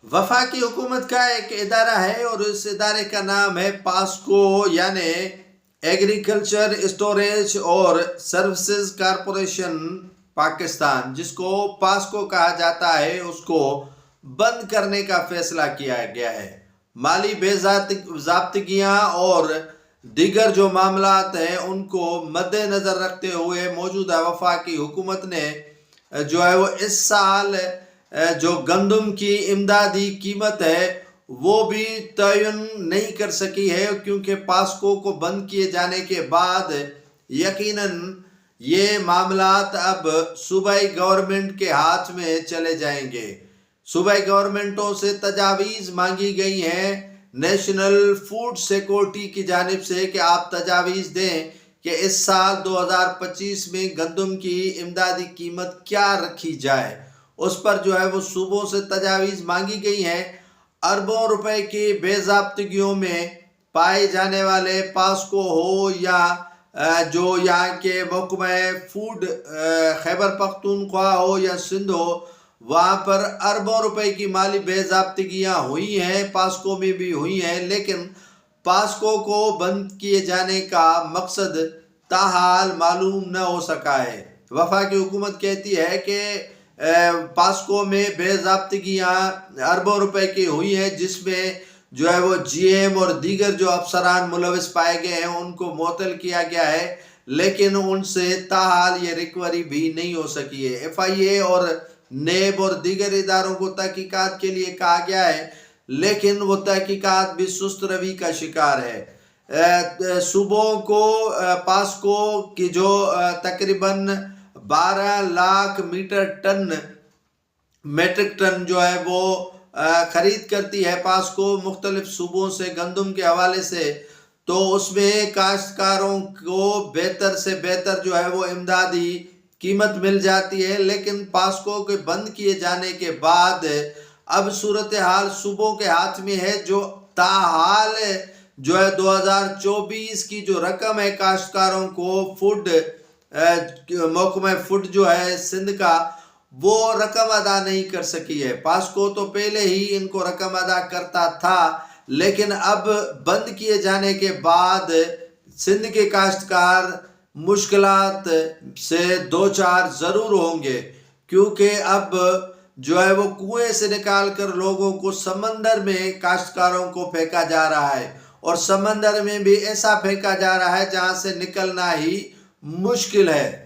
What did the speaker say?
وفاقی حکومت کا ایک ادارہ ہے اور اس ادارے کا نام ہے پاسکو، یعنی ایگریکلچر اسٹوریج اور سروسز کارپوریشن پاکستان، جس کو پاسکو کہا جاتا ہے، اس کو بند کرنے کا فیصلہ کیا گیا ہے۔ مالی بے ضابطگیاں اور دیگر جو معاملات ہیں ان کو مد نظر رکھتے ہوئے موجودہ وفاقی حکومت نے جو ہے وہ اس سال جو گندم کی امدادی قیمت ہے وہ بھی تعین نہیں کر سکی ہے، کیونکہ پاسکو کو بند کیے جانے کے بعد یقیناً یہ معاملات اب صوبائی گورنمنٹ کے ہاتھ میں چلے جائیں گے۔ صوبائی گورنمنٹوں سے تجاویز مانگی گئی ہیں نیشنل فوڈ سیکورٹی کی جانب سے کہ آپ تجاویز دیں کہ اس سال 2025 میں گندم کی امدادی قیمت کیا رکھی جائے۔ اس پر جو ہے وہ صوبوں سے تجاویز مانگی گئی ہیں۔ اربوں روپے کی بے ضابطگیوں میں پائے جانے والے پاسکو ہو یا جو یہاں کے محکمہ فوڈ خیبر پختونخوا ہو یا سندھ ہو، وہاں پر اربوں روپے کی مالی بے ضابطگیاں ہوئی ہیں، پاسکو میں بھی ہوئی ہیں، لیکن پاسکو کو بند کیے جانے کا مقصد تاحال معلوم نہ ہو سکا ہے۔ وفاقی حکومت کہتی ہے کہ پاسکو میں بے ضابطگیاں اربوں روپے کی ہوئی ہیں، جس میں جو ہے وہ جی ایم اور دیگر جو افسران ملوث پائے گئے ہیں ان کو معطل کیا گیا ہے، لیکن ان سے تاحال یہ ریکوری بھی نہیں ہو سکی ہے۔ ایف آئی اے اور نیب اور دیگر اداروں کو تحقیقات کے لیے کہا گیا ہے، لیکن وہ تحقیقات بھی سست روی کا شکار ہے۔ صوبوں کو پاسکو کی جو تقریباً 12 لاکھ میٹرک ٹن جو ہے وہ خرید کرتی ہے پاسکو مختلف صوبوں سے گندم کے حوالے سے، تو اس میں کاشتکاروں کو بہتر سے بہتر جو ہے وہ امدادی قیمت مل جاتی ہے، لیکن پاسکو کے بند کیے جانے کے بعد اب صورتحال صوبوں کے ہاتھ میں ہے، جو تاحال جو ہے 2024 کی جو رقم ہے کاشتکاروں کو فوڈ محکمہ فوڈ جو ہے سندھ کا، وہ رقم ادا نہیں کر سکی ہے۔ پاسکو تو پہلے ہی ان کو رقم ادا کرتا تھا، لیکن اب بند کیے جانے کے بعد سندھ کے کاشتکار مشکلات سے دوچار ضرور ہوں گے، کیونکہ اب جو ہے وہ کنویں سے نکال کر لوگوں کو سمندر میں کاشتکاروں کو پھینکا جا رہا ہے، اور سمندر میں بھی ایسا پھینکا جا رہا ہے جہاں سے نکلنا ہی مشکل ہے۔